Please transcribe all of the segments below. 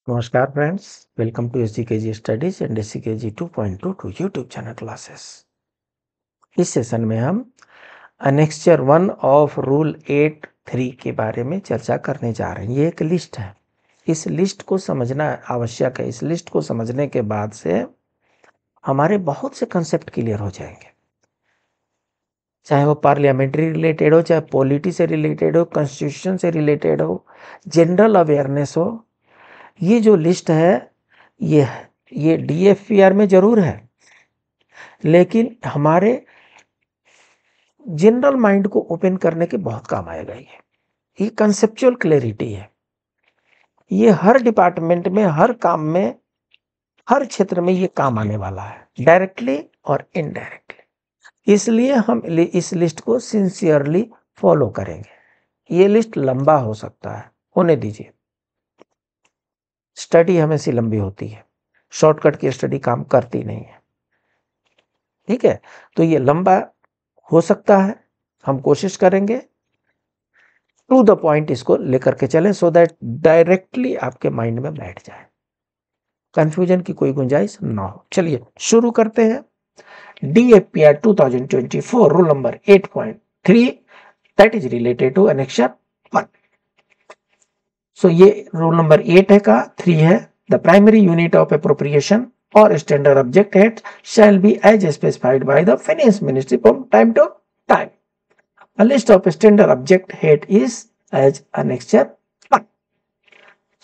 नमस्कार friends, welcome to SGKG studies and SGKG 2.22 YouTube channel classes. इस session में हम अनेक्स्चर 1 ऑफ रूल 8.3 के बारे में चर्चा करने जा रहे हैं। ये एक लिस्ट है, इस लिस्ट को समझना आवश्यक है। इस लिस्ट को समझने के बाद से हमारे बहुत से कंसेप्ट क्लियर हो जाएंगे, चाहे वो पार्लियामेंट्री रिलेटेड हो, चाहे पॉलिटी से रिलेटेड हो, कॉन्स्टिट्यूशन से रिलेटेड हो, जनरल अवेयरनेस हो। ये जो लिस्ट है ये DFPR में जरूर है, लेकिन हमारे जनरल माइंड को ओपन करने के बहुत काम आएगा। ये कंसेप्चुअल क्लैरिटी है। ये हर डिपार्टमेंट में, हर काम में, हर क्षेत्र में ये काम आने वाला है, डायरेक्टली और इनडायरेक्टली। इसलिए हम इस लिस्ट को सिंसियरली फॉलो करेंगे। ये लिस्ट लंबा हो सकता है, होने दीजिए। स्टडी हमेशा लंबी होती है, शॉर्टकट की स्टडी काम करती नहीं है, ठीक है। तो ये लंबा हो सकता है, हम कोशिश करेंगे टू द पॉइंट इसको लेकर के चलें, सो दैट डायरेक्टली आपके माइंड में बैठ जाए, कंफ्यूजन की कोई गुंजाइश ना हो। चलिए शुरू करते हैं। DFPR 2024 rule number 8.3 that is related to annexure 1। So ये रूल नंबर 8 है का 3 है। The primary unit of appropriation or standard object heads shall be as specified by the finance ministry from time to time. A list of standard object head is as annexure 1.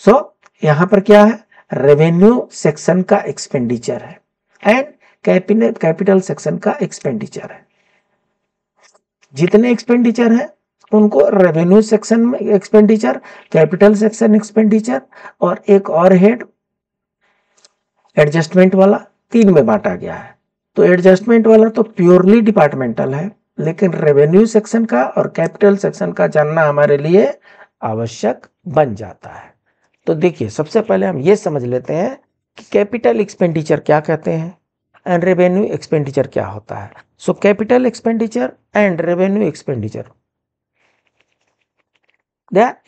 So यहां पर क्या है, revenue section का expenditure है and capital section का expenditure है। जितने expenditure है उनको रेवेन्यू सेक्शन में एक्सपेंडिचर, कैपिटल सेक्शन एक्सपेंडिचर और एक और हेड एडजस्टमेंट वाला 3 में बांटा गया है। तो एडजस्टमेंट वाला तो प्योरली डिपार्टमेंटल है, लेकिन रेवेन्यू सेक्शन का और कैपिटल सेक्शन का जानना हमारे लिए आवश्यक बन जाता है। तो देखिए, सबसे पहले हम ये समझ लेते हैं कि कैपिटल एक्सपेंडिचर क्या कहते हैं एंड रेवेन्यू एक्सपेंडिचर क्या होता है। So capital expenditure and revenue expenditure,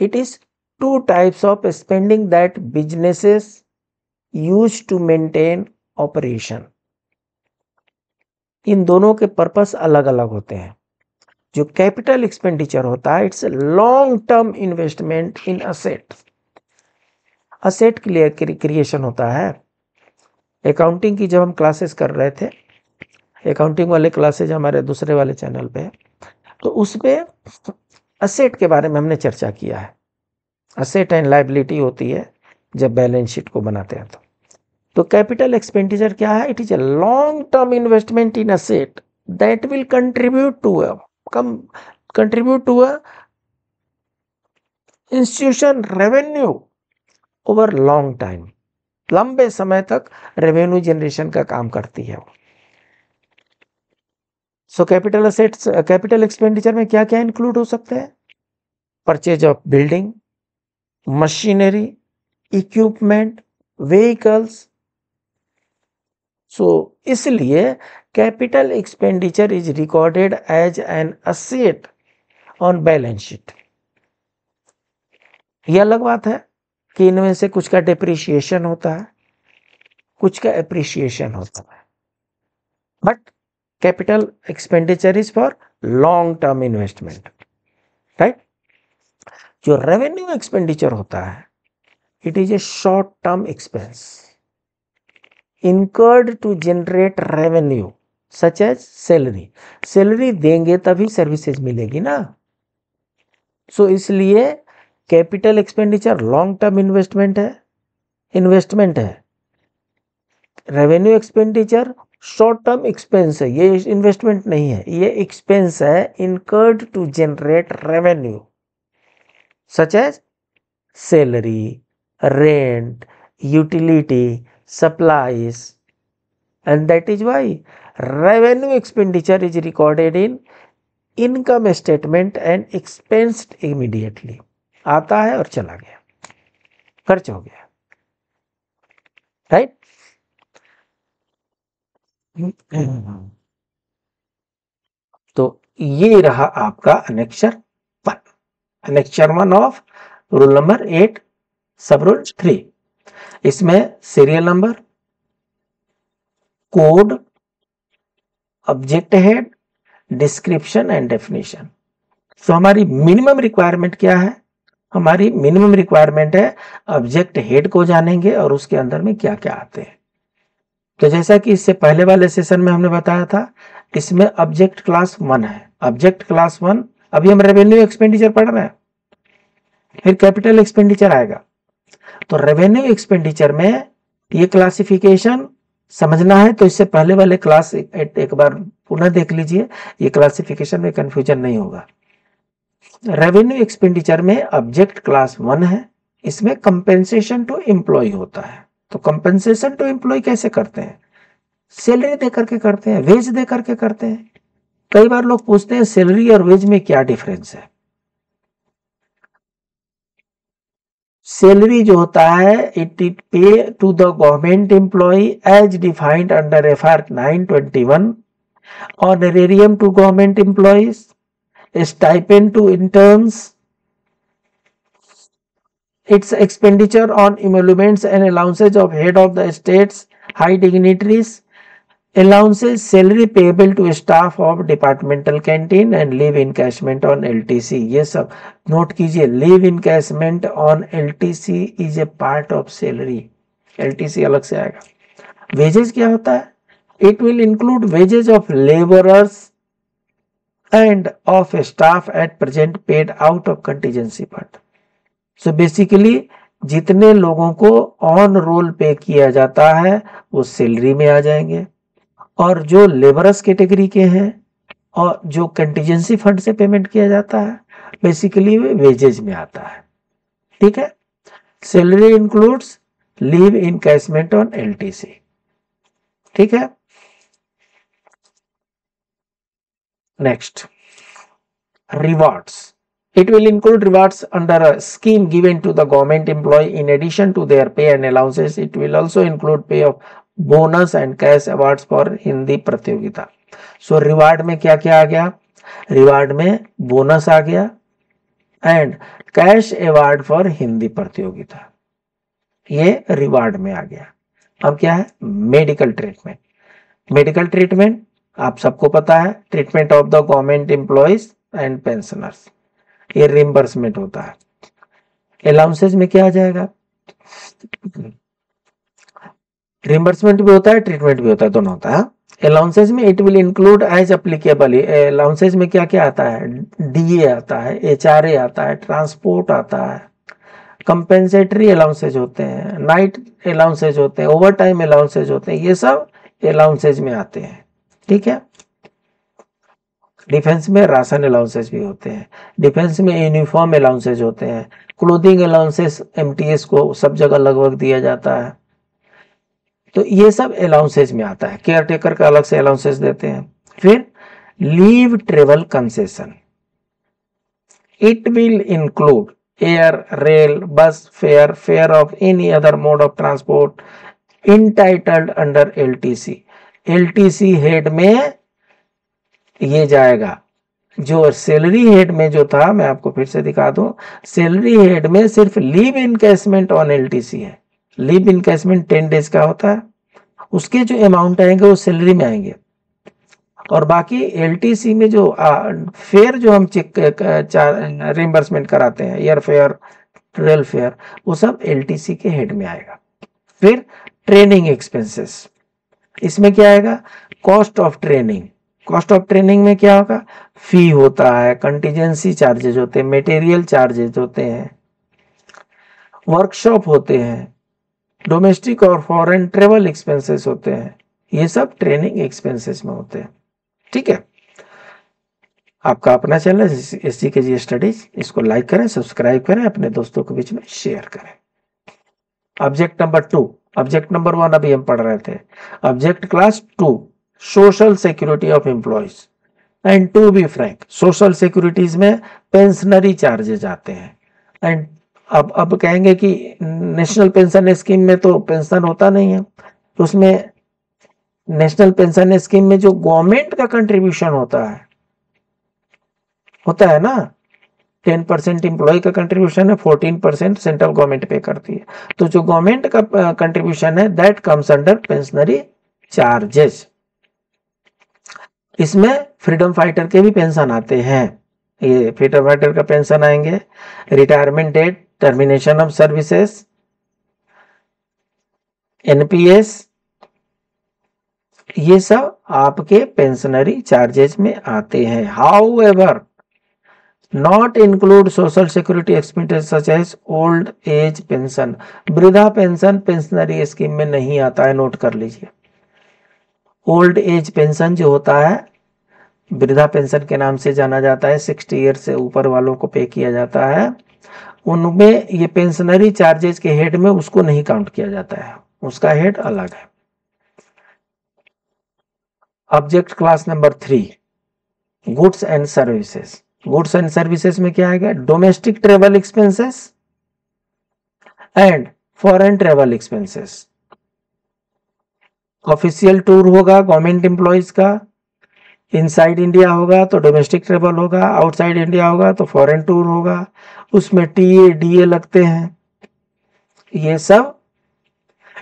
it is 2 types of spending that businesses use to maintain operation. इन दोनों के पर्पस अलग अलग होते हैं। जो कैपिटल एक्सपेंडिचर होता है, it's long term investment in asset. Asset creation होता है। अकाउंटिंग की जब हम क्लासेस कर रहे थे, अकाउंटिंग वाले क्लासेस हमारे दूसरे वाले चैनल पे, तो उसपे असेट के बारे में हमने चर्चा किया है। असेट एंड लायबिलिटी होती है जब बैलेंस शीट को बनाते हैं। तो कैपिटल एक्सपेंडिचर क्या है, it is a long term investment in asset that will contribute to a institution revenue over long time. लंबे समय तक रेवेन्यू जनरेशन का काम करती है। So capital assets, capital expenditure में क्या क्या इंक्लूड हो सकते हैं? Purchase of building, machinery, equipment, vehicles. So इसलिए capital expenditure is recorded as an asset on balance sheet. यह अलग बात है कि इनमें से कुछ का डेप्रिसिएशन होता है, कुछ का एप्रिसिएशन होता है, but capital expenditure is for long term investment, right. जो रेवेन्यू एक्सपेंडिचर होता है, it is a short term expense incurred to generate revenue such as salary. Salary देंगे तभी सर्विसेज मिलेगी ना। सो इसलिए capital expenditure long term investment है। Revenue expenditure short term expense है, ये इन्वेस्टमेंट नहीं है, ये एक्सपेंस है incurred to generate revenue such as salary, rent, utility, supplies, and that is why revenue expenditure is recorded in income statement and expensed immediately। आता है और चला गया, खर्च हो गया, राइट। तो ये रहा आपका annexure 1, annexure 1 of rule number 8 सब रूल 3। इसमें serial number, code, object head, description and definition. तो हमारी मिनिमम रिक्वायरमेंट क्या है? हमारी मिनिमम रिक्वायरमेंट है ऑब्जेक्ट हेड को जानेंगे और उसके अंदर में क्या क्या आते हैं। तो जैसा कि इससे पहले वाले सेशन में हमने बताया था, इसमें ऑब्जेक्ट क्लास 1 है। ऑब्जेक्ट क्लास 1, अभी हम रेवेन्यू एक्सपेंडिचर पढ़ रहे हैं, फिर कैपिटल एक्सपेंडिचर आएगा। तो रेवेन्यू एक्सपेंडिचर में ये क्लासिफिकेशन समझना है तो इससे पहले वाले क्लास एक बार पुनः देख लीजिए, ये क्लासिफिकेशन में कंफ्यूजन नहीं होगा। रेवेन्यू एक्सपेंडिचर में ऑब्जेक्ट क्लास 1 है, इसमें कंपेंसेशन टू एम्प्लॉय होता है। तो कंपेंसेशन टू एम्प्लॉय कैसे करते हैं? सैलरी दे करके करते हैं, वेज दे करके करते हैं। कई बार लोग पूछते हैं सैलरी और वेज में क्या डिफरेंस है। सैलरी जो होता है it pay to the government employ as defined under FR 921, honorarium to government employees, stipend to interns, its expenditure on emoluments and allowances of head of the states, high dignitaries, allowances, salary payable to staff of departmental canteen and leave encashment on LTC। ये सब note कीजिए, leave encashment on LTC is a part of salary। LTC अलग से आएगा। wages क्या होता है? It will include wages of laborers and of staff at present paid out of contingency fund। So basically जितने लोगों को ऑन रोल पे किया जाता है वो सैलरी में आ जाएंगे, और जो लेबरस कैटेगरी के हैं और जो कंटीजेंसी फंड से पेमेंट किया जाता है बेसिकली वो वेजेज में आता है। ठीक है, salary includes leave encashment on LTC। ठीक है, next, rewards. It will include rewards under a scheme given to the government employee in addition to their pay and allowances. It will also include pay of bonus and cash awards for Hindi प्रतियोगिता। So reward में क्या क्या आ गया? Reward में bonus आ गया and cash award for Hindi प्रतियोगिता, ये reward में आ गया। अब क्या है? Medical treatment. मेडिकल ट्रीटमेंट आप सबको पता है, treatment of the government employees and pensioners, ये रिम्बर्समेंट होता है। अलाउंसेज में क्या आ जाएगा? रिम्बर्समेंट भी होता है, ट्रीटमेंट भी होता है, दोनों होता है। अलाउंसेज में it will include as applicable. Allowances में क्या क्या आता है? DA आता है, HRA आता है, ट्रांसपोर्ट आता है, कंपेंसेटरी अलाउंसेज होते हैं, नाइट अलाउंसेज होते हैं, ओवर टाइम अलाउंसेज होते हैं, ये सब अलाउंसेज में आते हैं। ठीक है, डिफेंस में राशन अलाउंसेस भी होते हैं, डिफेंस में यूनिफॉर्म अलाउंसेस होते हैं, क्लोथिंग अलाउंसेस MTS को सब जगह लगभग दिया जाता है। तो ये सब अलाउंसेस में आता है। केयर टेकर का अलग से अलाउंसेस देते हैं। फिर leave travel concession, it will include air, rail, बस fair, fair of any other mode of transport entitled under LTC। LTC head में ये जाएगा। जो सैलरी हेड में जो था, मैं आपको फिर से दिखा दूं, सैलरी हेड में सिर्फ लीव इनकैशमेंट ऑन LTC है। लीव इनकैशमेंट 10 डेज का होता है, उसके जो अमाउंट आएंगे वो सैलरी में आएंगे, और बाकी LTC में जो फेयर जो हम चेक रिम्बर्समेंट कराते हैं, एयर फेयर, रेल फेयर, वो सब LTC के हेड में आएगा। फिर ट्रेनिंग एक्सपेंसेस, इसमें क्या आएगा? Cost of training. Cost of training में क्या होगा? फी होता है, कंटीजेंसी चार्जेज होते हैं, मटेरियल चार्जेज होते हैं, वर्कशॉप होते हैं, डोमेस्टिक और फॉरेन ट्रेवल एक्सपेंसेस होते हैं, ये सब ट्रेनिंग एक्सपेंसेस में होते हैं। ठीक है, आपका अपना चैनल SGKG स्टडीज, इसको लाइक करें, सब्सक्राइब करें, अपने दोस्तों के बीच में शेयर करें। ऑब्जेक्ट नंबर 2, ऑब्जेक्ट नंबर 1 अभी हम पढ़ रहे थे। Object class 2, social security of employees. And to be frank, social securities में पेंशनरी चार्जेज आते हैं। एंड अब कहेंगे कि नेशनल पेंशन स्कीम में तो पेंशन होता नहीं है, तो उसमें नेशनल पेंशन स्कीम में जो गवर्नमेंट का कंट्रीब्यूशन होता है ना, 10% एम्प्लॉय का कंट्रीब्यूशन है, 14% सेंट्रल गवर्नमेंट पे करती है। तो जो गवर्नमेंट का कंट्रीब्यूशन है that comes under pensionary charges. इसमें फ्रीडम फाइटर के भी पेंशन आते हैं। ये फ्रीडम फाइटर का पेंशन आएंगे, retirement date, termination of services, NPS, ये सब आपके पेंशनरी चार्जेस में आते हैं। However not include social security expenses such as old age pension. वृद्धा पेंशन पेंशनरी स्कीम में नहीं आता है, नोट कर लीजिए। ओल्ड एज पेंशन जो होता है, वृद्धा पेंशन के नाम से जाना जाता है, 60 ईयर से ऊपर वालों को पे किया जाता है, उनमें ये पेंशनरी चार्जेस के हेड में उसको नहीं काउंट किया जाता है, उसका हेड अलग है। Object class number 3, goods and services. Goods and services में क्या आएगा? Domestic travel expenses and foreign travel expenses. Official tour होगा गवर्नमेंट एम्प्लॉइज का, इनसाइड इंडिया होगा तो डोमेस्टिक ट्रेवल होगा, आउटसाइड इंडिया होगा तो फॉरेन टूर होगा, उसमें टीए डीए लगते हैं, ये सब।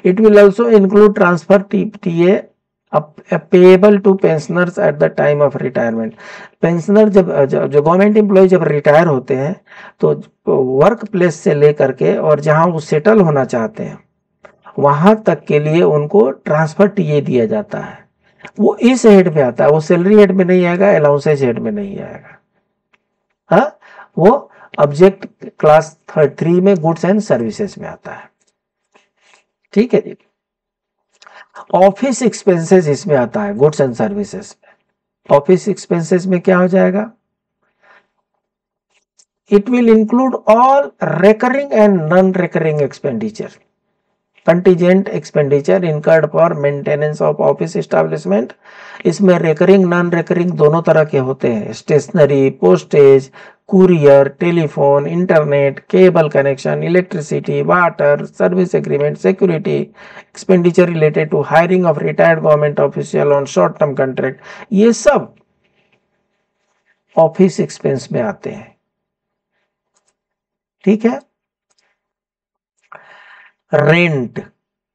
It will also include transfer TA payable to pensioners at the time of retirement. Pensioner जब जो गवर्नमेंट एम्प्लॉय जब रिटायर होते हैं तो वर्क प्लेस से लेकर के और जहां वो सेटल होना चाहते हैं वहां तक के लिए उनको ट्रांसफर टीए दिया जाता है। वो इस हेड में आता है, वो सैलरी हेड में नहीं आएगा, अलाउंसेज हेड में नहीं आएगा। हाँ, वो ऑब्जेक्ट क्लास 3 में गुड्स एंड सर्विसेज में आता है। ठीक है जी। ऑफिस एक्सपेंसेस इसमें आता है गुड्स एंड सर्विसेज में। ऑफिस एक्सपेंसेस में क्या हो जाएगा? It will include all recurring and non recurring expenditure, contingent expenditure incurred for maintenance of office establishment. इसमें रिकरिंग नॉन रिकरिंग दोनों तरह के होते हैं, stationery, postage, courier, telephone, internet, cable connection, electricity, water, service agreement, security, expenditure related to hiring of retired government official on short term contract, ये सब office expense में आते हैं। ठीक है। Rent,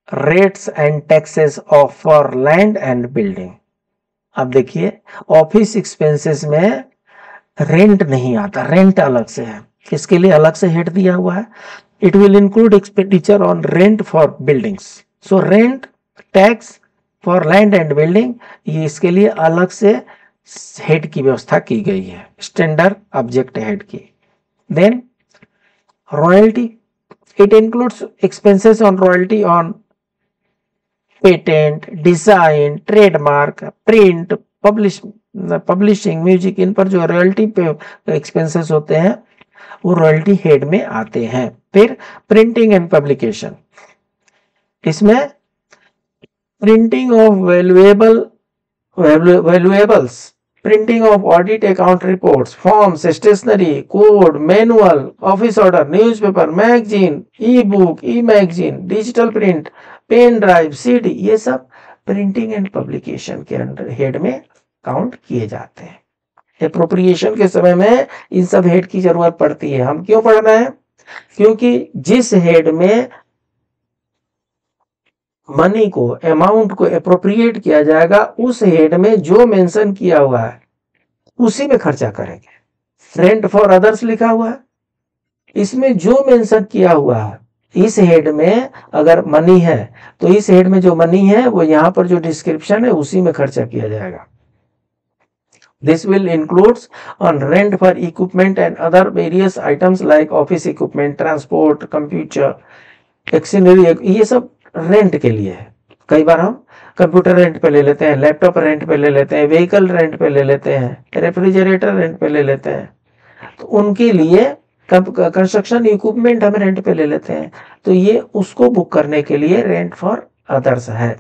rates and taxes of for land and building. अब देखिए office expenses में रेंट नहीं आता, रेंट अलग से है, इसके लिए अलग से हेड दिया हुआ है। It will include expenditure on rent for buildings. So rent, tax for land and building, ये इसके लिए अलग से हेड की व्यवस्था की गई है, स्टैंडर्ड ऑब्जेक्ट हेड की। Then royalty, it includes expenses on royalty on patent, design, trademark, print, publishing, music, इन पर जो रॉयल्टी पे एक्सपेंसेस होते हैं वो रॉयल्टी हेड में आते हैं। फिर प्रिंटिंग एंड पब्लिकेशन, इसमें printing of valuables, printing of audit account reports, forms, stationery, code, manual, office order, newspaper, magazine, e book, e magazine, digital print, pen drive, CD, ये सब प्रिंटिंग एंड पब्लिकेशन के under head में count किए जाते हैं। Appropriation के समय में इन सब हेड की जरूरत पड़ती है। हम क्यों पढ़ना है? क्योंकि जिस हेड में मनी को, अमाउंट को एप्रोप्रिएट किया जाएगा, उस हेड में जो मेंशन किया हुआ है उसी में खर्चा करेंगे। रेंट फॉर अदर्स लिखा हुआ है, इसमें जो मेंशन किया हुआ है इस हेड में अगर मनी है तो इस हेड में जो मनी है वो यहां पर जो डिस्क्रिप्शन है उसी में खर्चा किया जाएगा। This will includes on rent for equipment and other various items like office equipment, transport, computer, एक्सनरी, ये सब रेंट के लिए है। कई बार हम कंप्यूटर रेंट पे ले लेते हैं, लैपटॉप रेंट पे ले लेते हैं, व्हीकल रेंट पे ले लेते हैं, रेफ्रिजरेटर रेंट पे ले लेते हैं, तो उनके लिए कंस्ट्रक्शन इक्विपमेंट हम रेंट पे ले लेते हैं, तो ये उसको बुक करने के लिए रेंट फॉर अदर्स है।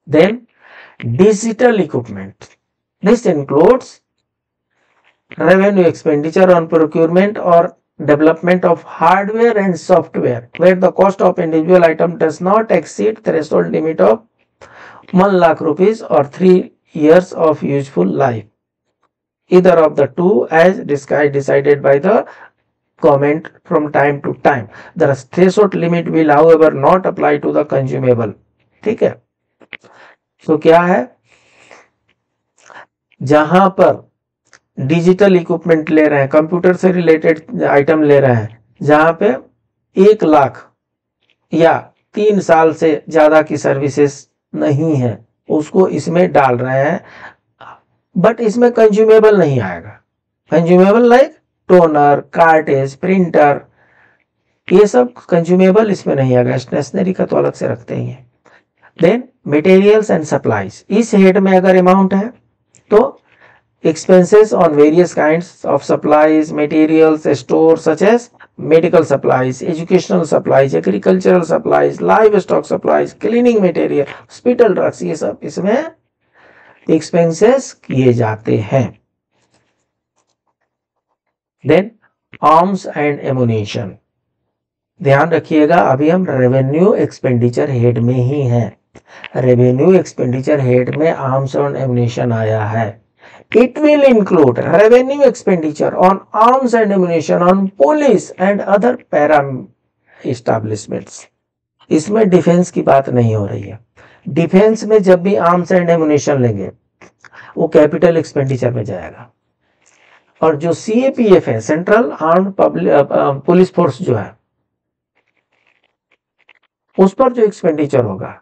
Then digital equipment, this includes revenue expenditure on procurement or development of hardware and software where the cost of individual item does not exceed threshold limit of 1 lakh rupees or 3 years of useful life. either of the two as decided by the government from time to time. The threshold limit will however not apply to the consumable. ठीक है, तो क्या है, जहां पर digital equipment ले रहे हैं, कंप्यूटर से रिलेटेड आइटम ले रहे हैं, जहां पे 1 लाख या 3 साल से ज्यादा की सर्विसेज नहीं है, उसको इसमें डाल रहे हैं, बट इसमें कंज्यूमेबल नहीं आएगा। Consumable like toner, cartridge, printer, ये सब कंज्यूमेबल इसमें नहीं आएगा। स्टेशनरी का तो अलग से रखते ही है। देन मटेरियल्स एंड सप्लाईज, इस हेड में अगर अमाउंट है तो expenses on various kinds of supplies, materials, stores such as medical supplies, educational supplies, agricultural supplies, livestock supplies, cleaning material, hospital drugs, ये सब इसमें expenses किए जाते हैं। Then arms and ammunition, ध्यान रखिएगा अभी हम रेवेन्यू एक्सपेंडिचर हेड में ही हैं। रेवेन्यू एक्सपेंडिचर हेड में आर्म्स और एम्यूनिशन आया है। It will include revenue expenditure on arms and ammunition on police and other para establishments. इसमें डिफेंस की बात नहीं हो रही है। डिफेंस में जब भी आर्म्स एंड एम्यूनिशन लेंगे वो कैपिटल एक्सपेंडिचर में जाएगा, और जो CAPF है, सेंट्रल आर्म्ड पुलिस फोर्स जो है, उस पर जो एक्सपेंडिचर होगा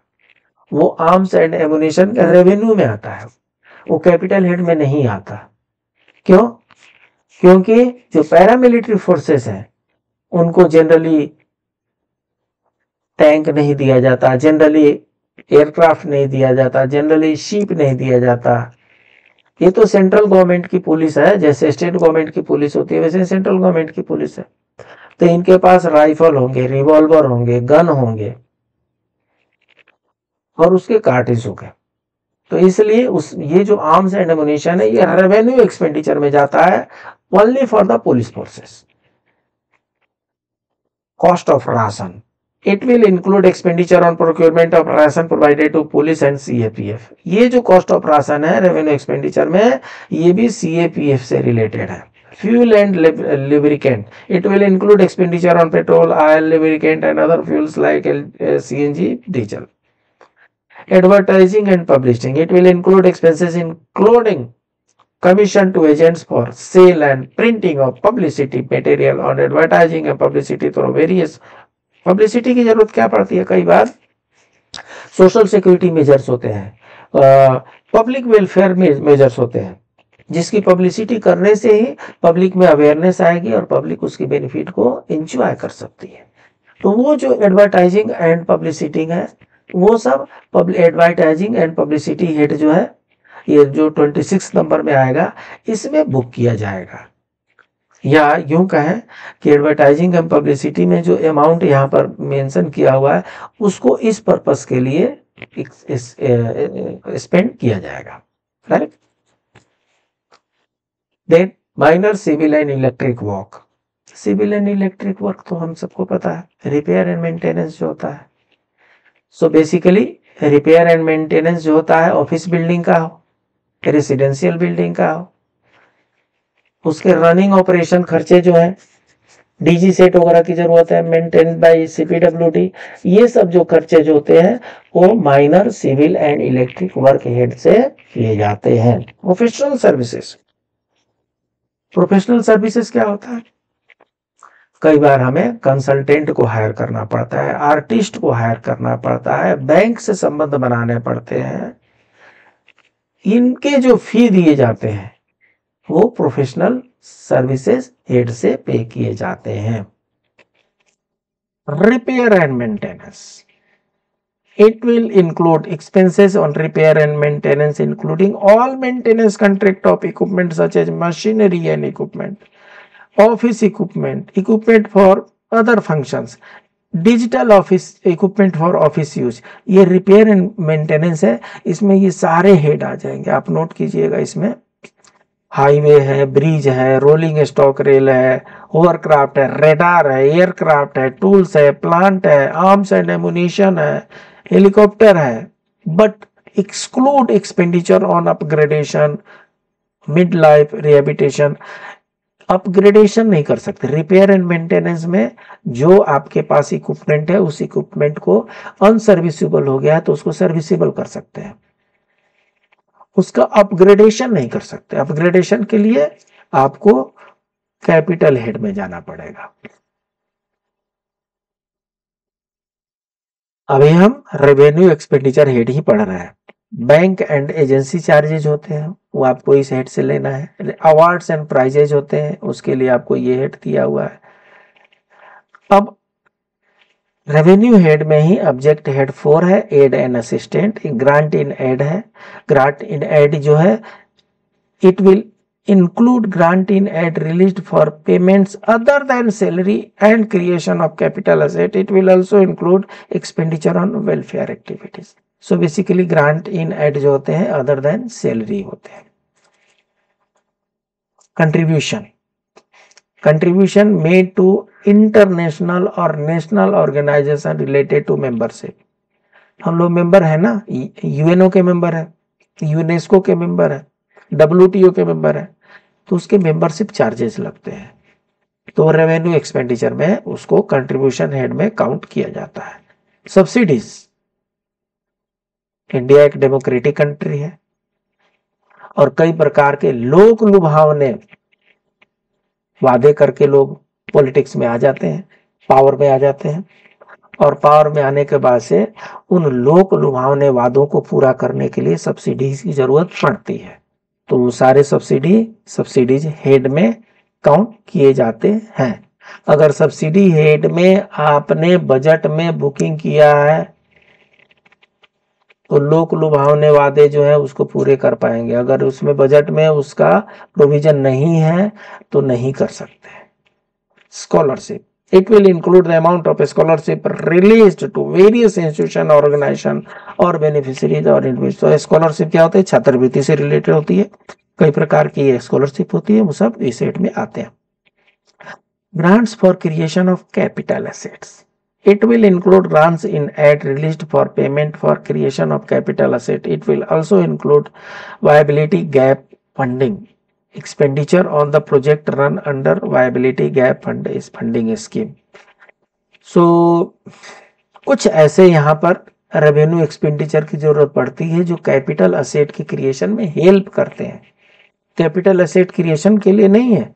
वो आर्म्स एंड एम्यूनिशन के रेवेन्यू में आता है, वो कैपिटल हेड में नहीं आता। क्यों? क्योंकि जो पैरामिलिट्री फोर्सेस हैं उनको जनरली टैंक नहीं दिया जाता, जनरली एयरक्राफ्ट नहीं दिया जाता, जनरली शिप नहीं दिया जाता। ये तो सेंट्रल गवर्नमेंट की पुलिस है, जैसे स्टेट गवर्नमेंट की पुलिस होती है वैसे सेंट्रल गवर्नमेंट की पुलिस है। तो इनके पास राइफल होंगे, रिवॉल्वर होंगे, गन होंगे और उसके कार्ट्रिज होंगे। तो इसलिए ये जो आर्म्स एंड एम्यूनिशन है ये रेवेन्यू एक्सपेंडिचर में जाता है only for the police forces. Cost of ration, it will include expenditure on procurement of ration provided to police and CAPF। ये जो कॉस्ट ऑफ राशन है रेवेन्यू एक्सपेंडिचर में, ये भी CAPF से रिलेटेड है। Fuel and lubricant, it will include expenditure on petrol, oil, lubricant and other fuels like CNG, diesel. Advertising and publishing, it will include expenses including commission to agents for sale and printing of publicity material on advertising and publicity through various publicity की जरूरत क्या पड़ती है, कई बार social security measures होते हैं, public welfare measures होते हैं, जिसकी पब्लिसिटी करने से ही पब्लिक में अवेयरनेस आएगी और पब्लिक उसकी बेनिफिट को एंजॉय कर सकती है। तो वो जो एडवर्टाइजिंग एंड पब्लिसिटी है वो सब एडवर्टाइजिंग एंड पब्लिसिटी हेड जो है, ये जो 26 नंबर में आएगा इसमें बुक किया जाएगा। या यूं कहें कि एडवर्टाइजिंग एंड पब्लिसिटी में जो अमाउंट यहाँ पर मेंशन किया हुआ है उसको इस पर्पस के लिए स्पेंड किया जाएगा, right. Then minor civil and electric work, civil and electric work तो हम सबको पता है, रिपेयर एंड मेंटेनेंस जो होता है। So basically repair and maintenance जो होता है ऑफिस बिल्डिंग का हो, रेसिडेंशियल बिल्डिंग का हो, उसके रनिंग ऑपरेशन खर्चे जो है, DG सेट वगैरह की जरूरत है, मेंटेन बाय CPWD, ये सब जो खर्चे जो होते हैं वो minor civil and electric work head से किए जाते हैं। प्रोफेशनल सर्विसेज, प्रोफेशनल सर्विसेज क्या होता है, कई बार हमें कंसल्टेंट को हायर करना पड़ता है, आर्टिस्ट को हायर करना पड़ता है, बैंक से संबंध बनाने पड़ते हैं, इनके जो फी दिए जाते हैं वो प्रोफेशनल सर्विसेज हेड से पे किए जाते हैं। Repair and maintenance, it will include expenses on repair and maintenance including all maintenance contract of equipment such as machinery and equipment, office equipment, equipment for other functions, digital office equipment for office use. ये repair and maintenance है, इसमें ये सारे head आ जाएंगे, आप note कीजिएगा। इसमें highway है, ब्रिज है, रोलिंग स्टॉक रेल है, होवरक्राफ्ट है, रेडार है, एयरक्राफ्ट है, टूल्स है, प्लांट है, आर्म्स एंड एम्यूनिशन है, हेलीकॉप्टर है, but exclude expenditure on upgradation mid life rehabilitation, upgradation नहीं कर सकते। रिपेयर एंड मेंटेनेंस में जो आपके पास इक्विपमेंट है उस इक्विपमेंट को अनसर्विसेबल हो गया है तो उसको सर्विसेबल कर सकते हैं, उसका अपग्रेडेशन नहीं कर सकते। अपग्रेडेशन के लिए आपको कैपिटल हेड में जाना पड़ेगा। अभी हम रेवेन्यू एक्सपेंडिचर हेड ही पढ़ रहे हैं। बैंक एंड एजेंसी चार्जेज होते हैं, वो आपको इस हेड से लेना है। अवार्ड्स एंड प्राइजेज होते हैं, उसके लिए आपको ये हेड दिया हुआ है। अब रेवेन्यू हेड में ही ऑब्जेक्ट हेड 4 है, aid and assistant. Grant in aid है, ग्रांट इन एड जो है it will include grant in aid released for payments other than salary and creation of capital asset. It will also include expenditure on welfare activities. So basically grant in aid जो होते हैं other than salary होते हैं। contribution made to international or national organization related to membership। हम लोग member है ना, UNO के मेंबर है, यूनेस्को के मेंबर है, डब्ल्यूटीओ के मेंबर है, तो उसके मेंबरशिप चार्जेस लगते हैं, तो रेवेन्यू एक्सपेंडिचर में उसको कंट्रीब्यूशन हेड में काउंट किया जाता है। सब्सिडीज, इंडिया एक डेमोक्रेटिक कंट्री है और कई प्रकार के लोक लुभावने वादे करके लोग पॉलिटिक्स में आ जाते हैं, पावर में आ जाते हैं, और पावर में आने के बाद से उन लोक लुभावने वादों को पूरा करने के लिए सब्सिडीज की जरूरत पड़ती है, तो वो सारे सब्सिडीज हेड में काउंट किए जाते हैं। अगर सब्सिडी हेड में आपने बजट में बुकिंग किया है तो लोक लुभावने वादे जो है उसको पूरे कर पाएंगे, अगर उसमें बजट में उसका प्रोविजन नहीं है तो नहीं कर सकते। Scholarship, it will include the amount of scholarship released to various institution, organization और beneficiaries और individuals। तो स्कॉलरशिप क्या होता है, छात्रवृत्ति से रिलेटेड होती है, कई प्रकार की स्कॉलरशिप होती है, वो सब इस सेट में आते हैं। Grants for creation of capital assets, it will include grants in aid released for payment for creation of capital asset। it will also include viability gap funding, expenditure on the project run under viability gap fund is funding scheme। so कुछ ऐसे यहाँ पर revenue expenditure की जरूरत पड़ती है जो capital asset की क्रिएशन में हेल्प करते हैं। कैपिटल असेट क्रिएशन के लिए नहीं है,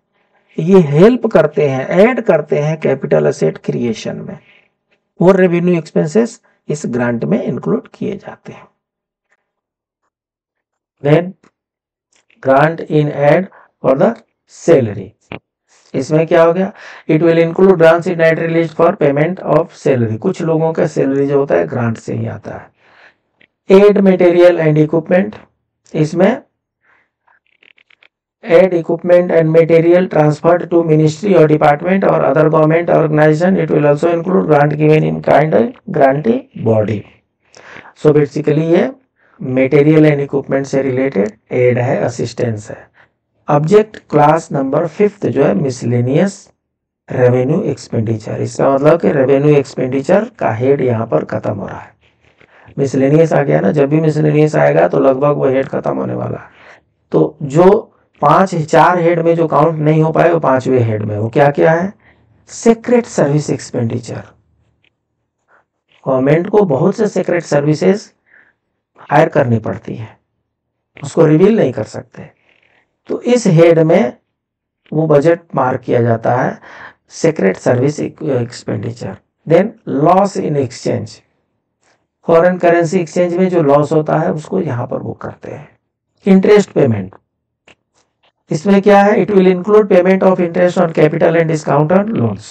ये हेल्प करते हैं, ऐड करते हैं कैपिटल असेट क्रिएशन में, वो रेवेन्यू एक्सपेंसेस इस ग्रांट में इंक्लूड किए जाते हैं। Then grant in aid for the salary, इसमें क्या हो गया, it will include grants in aid release for payment of salary. कुछ लोगों का सैलरी जो होता है ग्रांट से ही आता है। एड मटेरियल एंड इक्विपमेंट, इसमें aid equipment and material transferred to ministry और डिपार्टमेंट और other government organisation. It will also include grant given in kind grantee body. So basically ये मटेरियल एंड इक्विपमेंट से related aid है, assistance है। Object class number 5 जो है miscellaneous revenue expenditure, इसका मतलब कि रेवेन्यू एक्सपेंडिचर का हेड यहाँ पर खत्म हो रहा है। मिसलेनियस आ गया ना, जब भी मिसलेनियस आएगा तो लगभग वो हेड खत्म होने वाला है। तो जो 4 हेड में जो काउंट नहीं हो पाए वो 5वें हेड में, वो क्या क्या है, सीक्रेट सर्विस एक्सपेंडिचर। गवर्नमेंट को बहुत से सीक्रेट सर्विसेज हायर करनी पड़ती है, उसको रिवील नहीं कर सकते, तो इस हेड में वो बजट मार्क किया जाता है secret service expenditure. Then loss in exchange, foreign currency exchange में जो लॉस होता है उसको यहाँ पर बुक करते हैं। इंटरेस्ट पेमेंट, इसमें क्या है, it will include payment of interest on capital and discount on loans.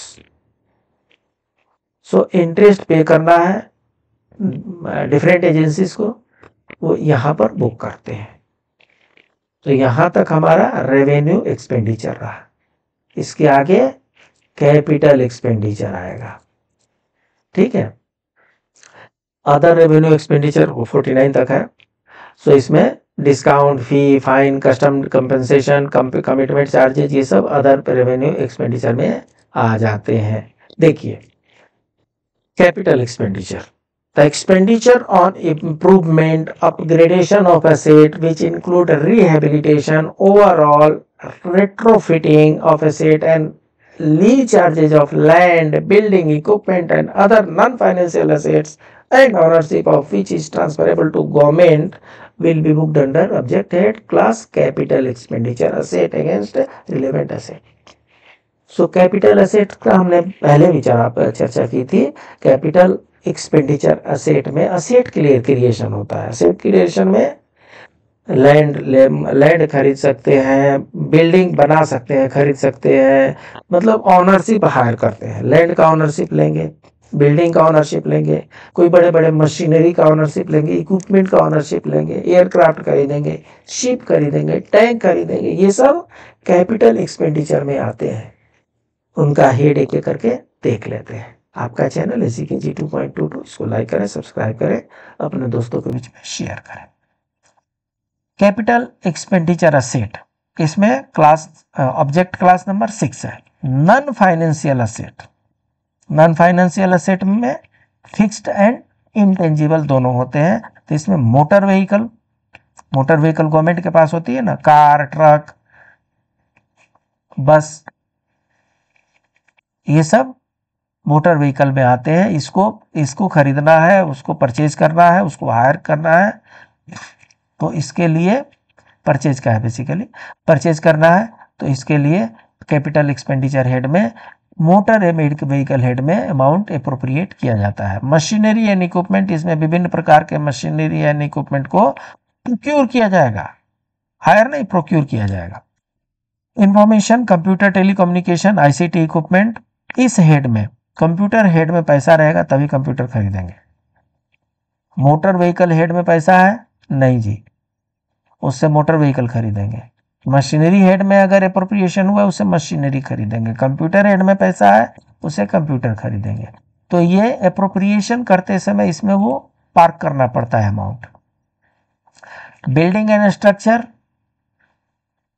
So interest पे करना है डिफरेंट एजेंसीज को, वो यहाँ पर बुक करते हैं। तो यहां तक हमारा रेवेन्यू एक्सपेंडिचर रहा, इसके आगे कैपिटल एक्सपेंडिचर आएगा, ठीक है। अदर रेवेन्यू एक्सपेंडिचर 49 तक है। सो इसमें discount, fee, fine, custom compensation, commitment charges, ये सब अदर रेवेन्यू एक्सपेंडिचर में आ जाते हैं। देखिए capital expenditure, The expenditure on improvement, upgradation of asset, which include rehabilitation, overall retrofitting of asset and lease charges of land, building, equipment and other non-financial assets and ownership of which is transferable to government will be booked under object head class capital expenditure asset against relevant asset. So capital asset का हमने पहले विचार चर्चा की थी। Capital expenditure asset में asset creation होता है। असेट क्रिएशन में लैंड खरीद सकते हैं, बिल्डिंग बना सकते हैं, खरीद सकते हैं, मतलब ऑनरशिप हायर करते हैं। लैंड का ऑनरशिप लेंगे, बिल्डिंग का ऑनरशिप लेंगे, कोई बड़े बड़े मशीनरी का ऑनरशिप लेंगे, इक्विपमेंट का ऑनरशिप लेंगे, एयरक्राफ्ट खरीदेंगे, शिप खरीदेंगे, टैंक खरीदेंगे। ये सब कैपिटल एक्सपेंडिचर में आते हैं। उनका हेड एक एक करके देख लेते हैं। आपका चैनल ACKG 2.22, इसको लाइक करें, सब्सक्राइब करें, अपने दोस्तों के बीच में शेयर करें। कैपिटल एक्सपेंडिचर असेट, इसमें क्लास ऑब्जेक्ट क्लास नंबर 6 है। Non financial asset, non financial asset में फिक्स्ड एंड इंटेंजिबल दोनों होते हैं। तो इसमें मोटर व्हीकल गवर्नमेंट के पास होती है ना, कार, ट्रक, बस, ये सब मोटर व्हीकल में आते हैं। इसको खरीदना है, उसको परचेज करना है, उसको हायर करना है, तो इसके लिए परचेज का है, बेसिकली परचेज करना है, तो इसके लिए कैपिटल एक्सपेंडिचर हेड में मोटर व्हीकल हेड में अमाउंट अप्रोप्रिएट किया जाता है। मशीनरी एंड इक्विपमेंट, इसमें विभिन्न प्रकार के मशीनरी एंड इक्विपमेंट को प्रोक्योर किया जाएगा, हायर नहीं, प्रोक्योर किया जाएगा। Information, computer, telecommunication, ICT equipment, इस हेड में, कंप्यूटर हेड में पैसा रहेगा तभी कंप्यूटर खरीदेंगे। मोटर व्हीकल हेड में पैसा है नहीं जी, उससे मोटर व्हीकल खरीदेंगे। मशीनरी हेड में अगर अप्रोप्रिएशन हुआ उससे मशीनरी खरीदेंगे। कंप्यूटर हेड में पैसा है उससे कंप्यूटर खरीदेंगे। तो ये अप्रोप्रिएशन करते समय इसमें वो पार्क करना पड़ता है amount. Building and structure,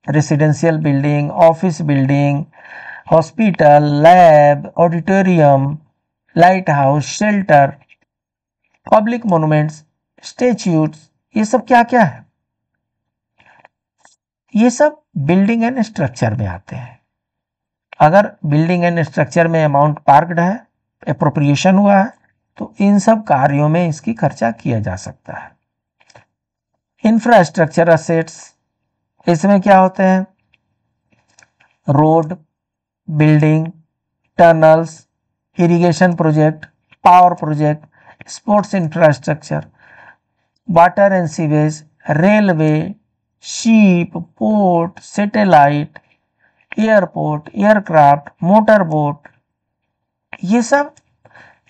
residential building, office building, hospital, lab, auditorium, light house, shelter, public monuments, statues, ये सब क्या क्या है? ये सब बिल्डिंग एंड स्ट्रक्चर में आते हैं। अगर बिल्डिंग एंड स्ट्रक्चर में अमाउंट पार्क्ड है, एप्रोप्रिएशन हुआ है, तो इन सब कार्यों में इसकी खर्चा किया जा सकता है। इंफ्रास्ट्रक्चर असेट्स, इसमें क्या होते हैं? Road, building, tunnels, irrigation project, power project, sports infrastructure, water and sewage, railway, ship, port, satellite, airport, aircraft, motor boat, ये सब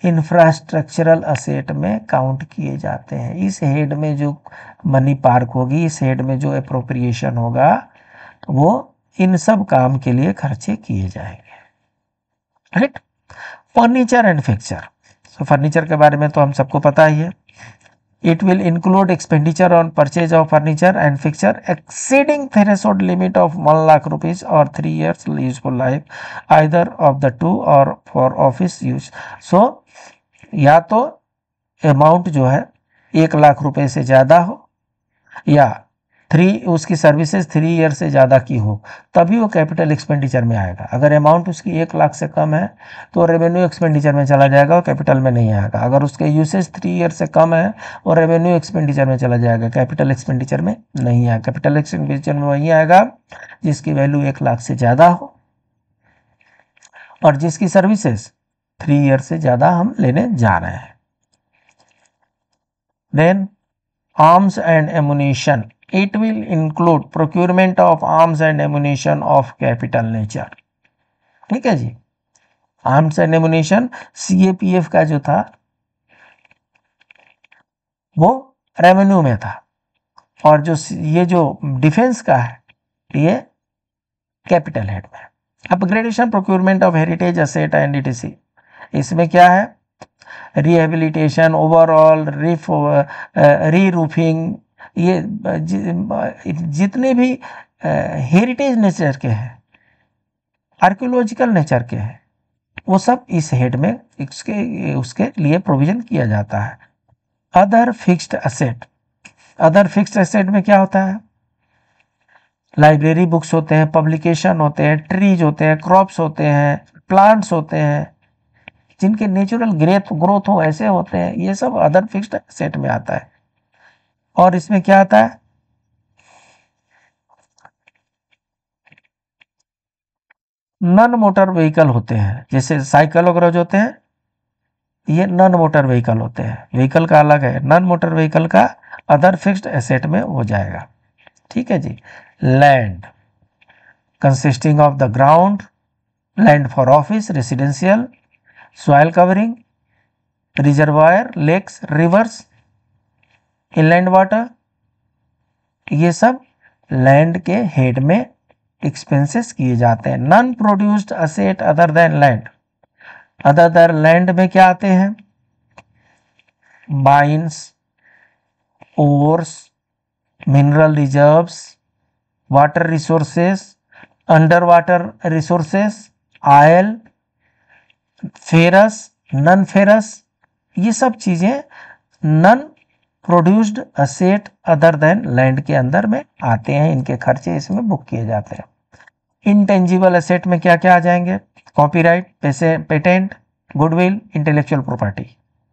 इंफ्रास्ट्रक्चरल असेट में काउंट किए जाते हैं। इस हेड में जो मनी पार्क होगी, इस हेड में जो अप्रोप्रिएशन होगा, वो इन सब काम के लिए खर्चे किए जाएंगे। Right. Furniture and fixture, so furniture के बारे में तो हम सबको पता ही है। It will include expenditure on purchase of furniture and fixture exceeding threshold limit of 1 lakh rupees or 3 years useful life, either of the two or for office use. So या तो अमाउंट जो है 1 लाख रुपए से ज़्यादा हो या उसकी सर्विसेज 3 ईयर से ज़्यादा की हो, तभी वो कैपिटल एक्सपेंडिचर में आएगा। अगर अमाउंट उसकी 1 लाख से कम है तो रेवेन्यू एक्सपेंडिचर में चला जाएगा और कैपिटल में नहीं आएगा। अगर उसके यूसेज 3 ईयर से कम है और रेवेन्यू एक्सपेंडिचर में चला जाएगा, कैपिटल एक्सपेंडिचर में नहीं आएगा। कैपिटल एक्सपेंडिचर में वही आएगा जिसकी वैल्यू 1 लाख से ज़्यादा हो और जिसकी सर्विसेज 3 ईयर से ज़्यादा हम लेने जा रहे हैं। Then arms and ammunition, it will include procurement of arms and ammunition of capital nature। ठीक है जी। आर्म्स एंड एमुनिशन CAPF का जो था वो रेवेन्यू में था, और जो ये जो डिफेंस का है ये कैपिटल हेड में। Upgradation, procurement of heritage asset and ETC, इसमें क्या है? रिहेबिलिटेशन, ओवरऑल री रूफिंग, ये जितने भी हेरिटेज नेचर के हैं, आर्कियोलॉजिकल नेचर के हैं, वो सब इस हेड में उसके लिए प्रोविजन किया जाता है। Other fixed asset, other fixed asset में क्या होता है? लाइब्रेरी बुक्स होते हैं, पब्लिकेशन होते हैं, ट्रीज होते हैं, क्रॉप्स होते हैं, प्लांट्स होते हैं, जिनके नेचुरल ग्रोथ हो ऐसे होते हैं, ये सब अदर फिक्स्ड एसेट में आता है। और इसमें क्या आता है? नॉन मोटर व्हीकल होते हैं, जैसे साइकिल वगैरह जो होते हैं, ये नॉन मोटर व्हीकल होते हैं। व्हीकल का अलग है, नॉन मोटर व्हीकल का अदर फिक्स्ड एसेट में हो जाएगा। ठीक है जी। Land consisting of the ground, land for office, residential, soil covering, reservoir, lakes, rivers, inland water, ये सब लैंड के हेड में एक्सपेंसेस किए जाते हैं। Non produced asset other than land, other than land में क्या आते हैं? Mines, ores, mineral reserves, water resources, under water resources, oil, ferrous, non ferrous, ये सब चीजें non produced asset other than land के अंदर में आते हैं, इनके खर्चे इसमें बुक किए जाते हैं। इंटेंजिबल एसेट में क्या क्या आ जाएंगे? Copyright, patent, goodwill, intellectual property.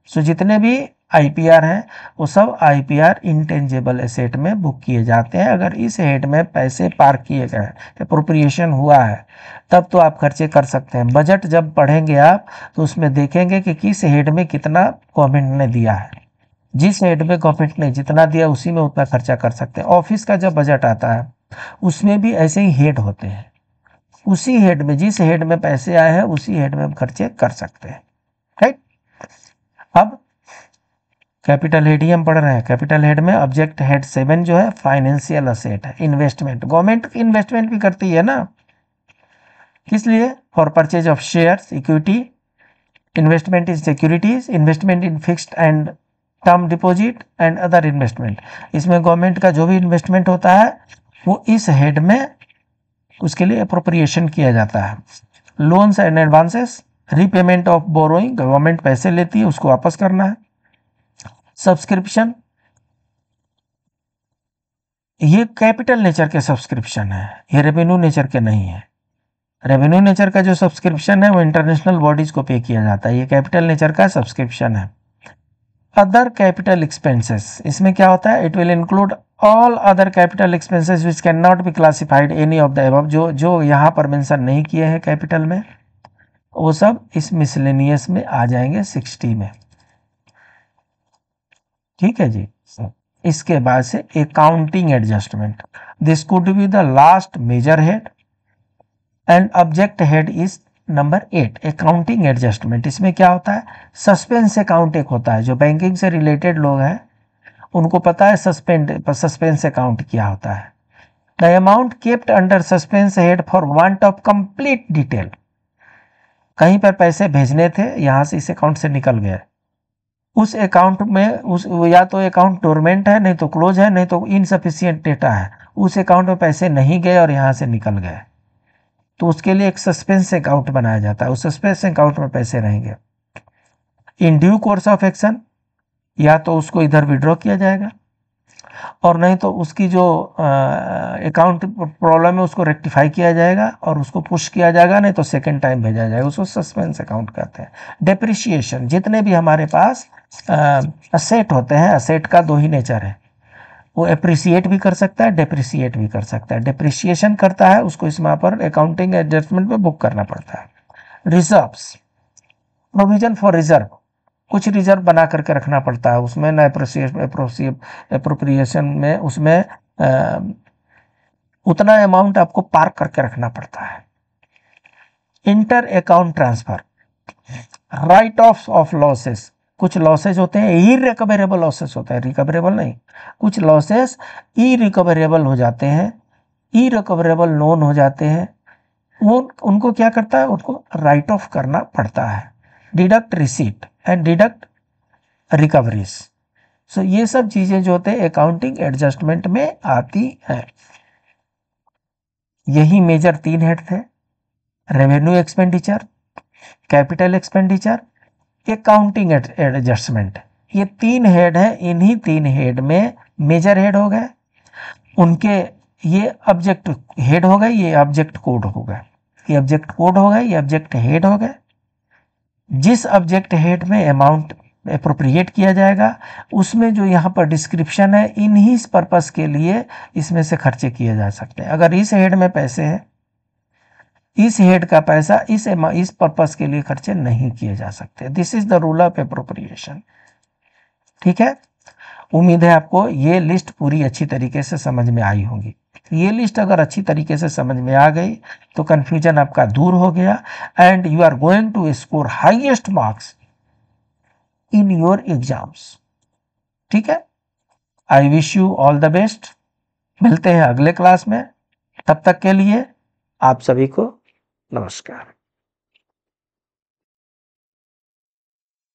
So जितने भी आईपीआर हैं वो सब आईपीआर इंटेंजिबल एसेट में बुक किए जाते हैं। अगर इस हेड में पैसे पार्क किए गए, अप्रोप्रिएशन हुआ है, तब तो आप खर्चे कर सकते हैं। बजट जब पढ़ेंगे आप तो उसमें देखेंगे कि किस हेड में कितना गवर्नमेंट ने दिया है, जिस हेड में गवर्नमेंट ने जितना दिया उसी में उतना खर्चा कर सकते हैं। ऑफिस का जब बजट आता है उसमें भी ऐसे ही हेड होते हैं, उसी हेड में जिस हेड में पैसे आए हैं उसी हेड में हम खर्चे कर सकते हैं। राइट। अब कैपिटल हेड ही हम पढ़ रहे हैं। कैपिटल हेड में ऑब्जेक्ट हेड 7 जो है फाइनेंशियल असेट है, इन्वेस्टमेंट। गवर्नमेंट इन्वेस्टमेंट भी करती है ना, किस लिए? For purchase of shares, equity, investment in securities, investment in fixed and term deposit and other investment. इसमें गवर्नमेंट का जो भी इन्वेस्टमेंट होता है वो इस हेड में उसके लिए अप्रोप्रिएशन किया जाता है। Loans and advances, repayment of borrowing, government पैसे लेती है उसको वापस करना है। सब्सक्रिप्शन, ये कैपिटल नेचर के सब्सक्रिप्शन है, ये रेवेन्यू नेचर के नहीं है। रेवेन्यू नेचर का जो सब्सक्रिप्शन है वो इंटरनेशनल बॉडीज को पे किया जाता है, ये कैपिटल नेचर का सब्सक्रिप्शन है। अदर कैपिटल एक्सपेंसेस, इसमें क्या होता है? It will include all other capital expenses which can not be classified any of the above, जो यहाँ पर मेंशन नहीं किए हैं कैपिटल में, वो सब इस मिसलेनियस में आ जाएंगे 60 में। ठीक है जी। इसके बाद से accounting adjustment, this could be the last major head and object head is number 8, accounting adjustment. इसमें क्या होता है? सस्पेंस अकाउंट एक होता है, जो बैंकिंग से रिलेटेड लोग हैं उनको पता है सस्पेंस अकाउंट क्या होता है। The amount kept under suspense head for want of complete detail, कहीं पर पैसे भेजने थे, यहां से इस अकाउंट से निकल गए, उस अकाउंट में उस या तो अकाउंट डोरमेंट है, नहीं तो क्लोज है, नहीं तो इनसफिशियंट डेटा है, उस अकाउंट में पैसे नहीं गए और यहां से निकल गए, तो उसके लिए एक सस्पेंस अकाउंट बनाया जाता है, उस सस्पेंस अकाउंट में पैसे रहेंगे। In due course of action, या तो उसको इधर विड्रॉ किया जाएगा और नहीं तो उसकी जो अकाउंट प्रॉब्लम है उसको रेक्टिफाई किया जाएगा और उसको पुश किया जाएगा, नहीं तो सेकेंड टाइम भेजा जाएगा, उसको सस्पेंस अकाउंट कहते हैं। डेप्रिसिएशन, जितने भी हमारे पास असेट होते हैं, असेट का दो ही नेचर है, वो अप्रिसिएट भी कर सकता है, डेप्रिसिएट भी कर सकता है। डेप्रिसिएशन करता है उसको इसमें पर अकाउंटिंग एडजस्टमेंट में बुक करना पड़ता है। रिजर्व्स, प्रोविजन फॉर रिजर्व, कुछ रिजर्व बना करके रखना पड़ता है, उसमें न अप्रोप्रिएशन में उसमें उतना अमाउंट आपको पार्क करके रखना पड़ता है। Inter account transfer, right of losses, कुछ लॉसेज होते हैं इरिकवरेबल लॉसेस होते हैं, रिकवरेबल नहीं, कुछ लॉसेस इरिकवरेबल हो जाते हैं, इरिकवरेबल लोन हो जाते हैं, वो उनको क्या करता है? उनको राइट ऑफ करना पड़ता है। Deduct receipt and deduct recoveries. So ये सब चीजें जो होते हैं अकाउंटिंग एडजस्टमेंट में आती है। यही मेजर 3 हेड थे, revenue expenditure, capital expenditure, accounting adjustment. ये 3 हेड है, इन्हीं 3 हेड में मेजर हेड हो गए, उनके ये ऑब्जेक्ट हेड हो गए, ये ऑब्जेक्ट कोड हो गए, ये ऑब्जेक्ट कोड हो गए, ये ऑब्जेक्ट हेड हो गए। जिस ऑब्जेक्ट हेड में अमाउंट अप्रोप्रिएट किया जाएगा उसमें जो यहाँ पर डिस्क्रिप्शन है, इन्हीं पर्पस के लिए इसमें से खर्चे किए जा सकते हैं। अगर इस हेड में पैसे हैं, इस हेड का पैसा इस पर्पस के लिए खर्चे नहीं किए जा सकते। This is the rule of appropriation. ठीक है, उम्मीद है आपको ये लिस्ट पूरी अच्छी तरीके से समझ में आई होगी। ये लिस्ट अगर अच्छी तरीके से समझ में आ गई तो कंफ्यूजन आपका दूर हो गया and you are going to score highest marks in your exams. ठीक है, I wish you all the best. मिलते हैं अगले क्लास में, तब तक के लिए आप सभी को नमस्कार।